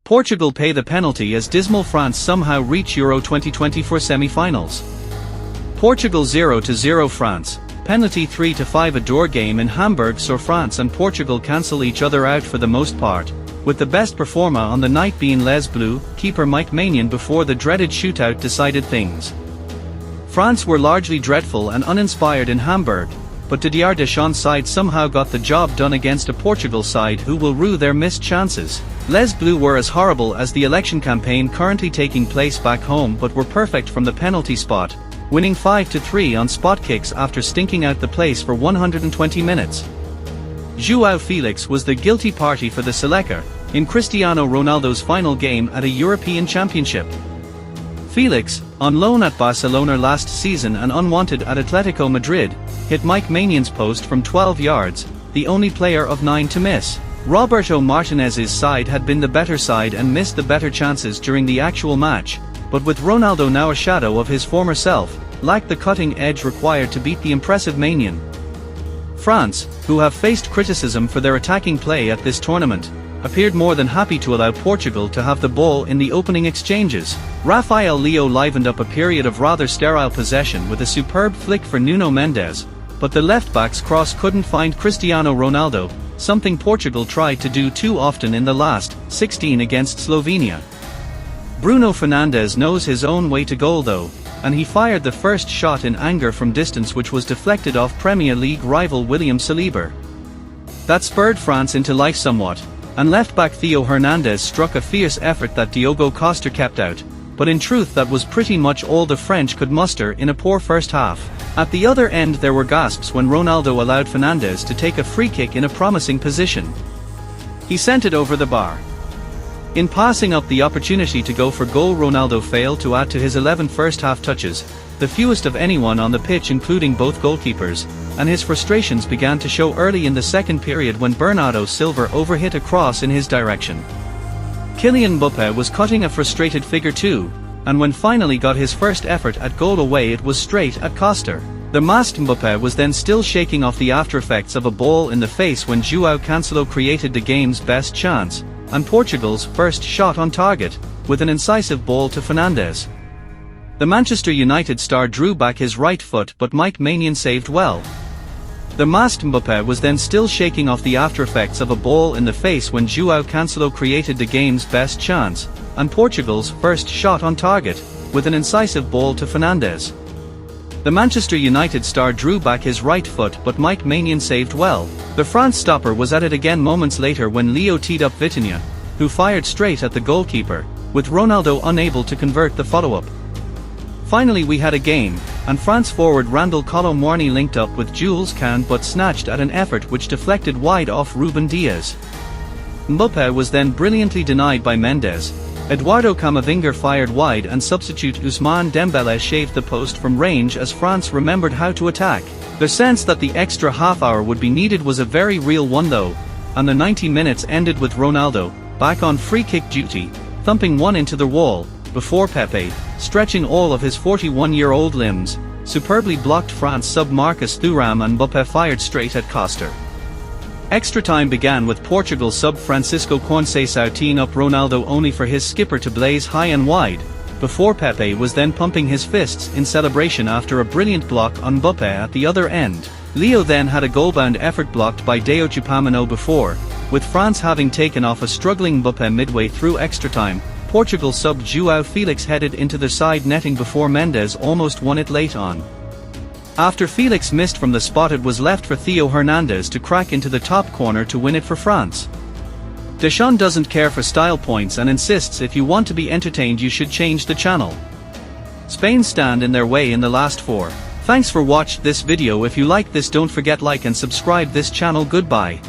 Portugal pay the penalty as dismal France somehow reach Euro 2024 semi-finals. Portugal 0-0 France, penalty 3-5 a dour game in Hamburg saw France and Portugal cancel each other out for the most part, with the best performer on the night being Les Bleus keeper Mike Maignan before the dreaded shootout decided things. France were largely dreadful and uninspired in Hamburg, but Didier Deschamps' side somehow got the job done against a Portugal side who will rue their missed chances. Les Bleus were as horrible as the election campaign currently taking place back home but were perfect from the penalty spot, winning 5-3 on spot kicks after stinking out the place for 120 minutes. João Felix was the guilty party for the Selector, in Cristiano Ronaldo's final game at a European Championship. Felix, on loan at Barcelona last season and unwanted at Atletico Madrid, hit Mike Maignan's post from 12 yards, the only player of 9 to miss. Roberto Martinez's side had been the better side and missed the better chances during the actual match, but with Ronaldo now a shadow of his former self, lacked the cutting edge required to beat the impressive Maignan. France, who have faced criticism for their attacking play at this tournament, appeared more than happy to allow Portugal to have the ball in the opening exchanges. Rafael Leo livened up a period of rather sterile possession with a superb flick for Nuno Mendes, but the left-back's cross couldn't find Cristiano Ronaldo, something Portugal tried to do too often in the last 16 against Slovenia. Bruno Fernandes knows his own way to goal though, and he fired the first shot in anger from distance which was deflected off Premier League rival William Saliba. That spurred France into life somewhat, and left-back Theo Hernandez struck a fierce effort that Diogo Costa kept out, but in truth that was pretty much all the French could muster in a poor first half. At the other end there were gasps when Ronaldo allowed Fernandes to take a free kick in a promising position. He sent it over the bar. In passing up the opportunity to go for goal, Ronaldo failed to add to his 11 first-half touches, the fewest of anyone on the pitch including both goalkeepers, and his frustrations began to show early in the second period when Bernardo Silva overhit a cross in his direction. Kylian Mbappé was cutting a frustrated figure too, and when finally got his first effort at goal away it was straight at Costa. The masked Mbappé was then still shaking off the after-effects of a ball in the face when João Cancelo created the game's best chance, and Portugal's first shot on target, with an incisive ball to Fernandes. The Manchester United star drew back his right foot but Mike Maignan saved well. The masked Mbappé was then still shaking off the after-effects of a ball in the face when João Cancelo created the game's best chance, and Portugal's first shot on target, with an incisive ball to Fernandes. The Manchester United star drew back his right foot but Mike Maignan saved well. The France stopper was at it again moments later when Leo teed up Vitinha, who fired straight at the goalkeeper, with Ronaldo unable to convert the follow-up. Finally we had a game, and France forward Randal Kolo Muani linked up with Jules Koundé but snatched at an effort which deflected wide off Ruben Dias. Mbappé was then brilliantly denied by Mendes. Eduardo Camavinga fired wide and substitute Ousmane Dembélé shaved the post from range as France remembered how to attack. The sense that the extra half-hour would be needed was a very real one though, and the 90 minutes ended with Ronaldo, back on free-kick duty, thumping one into the wall, before Pepe, stretching all of his 41-year-old limbs, superbly blocked France sub Marcus Thuram and Mbappé fired straight at Costa. Extra time began with Portugal sub Francisco Conceição teeing up Ronaldo only for his skipper to blaze high and wide, before Pepe was then pumping his fists in celebration after a brilliant block on Mbappé at the other end. Leo then had a goal-bound effort blocked by Deo Chupamino before, with France having taken off a struggling Mbappé midway through extra time. Portugal sub João Felix headed into the side netting before Mendes almost won it late on. After Felix missed from the spot it was left for Theo Hernandez to crack into the top corner to win it for France. Deschamps doesn't care for style points and insists if you want to be entertained you should change the channel. Spain stand in their way in the last four. Thanks for watching this video. If you like this don't forget like and subscribe this channel. Goodbye.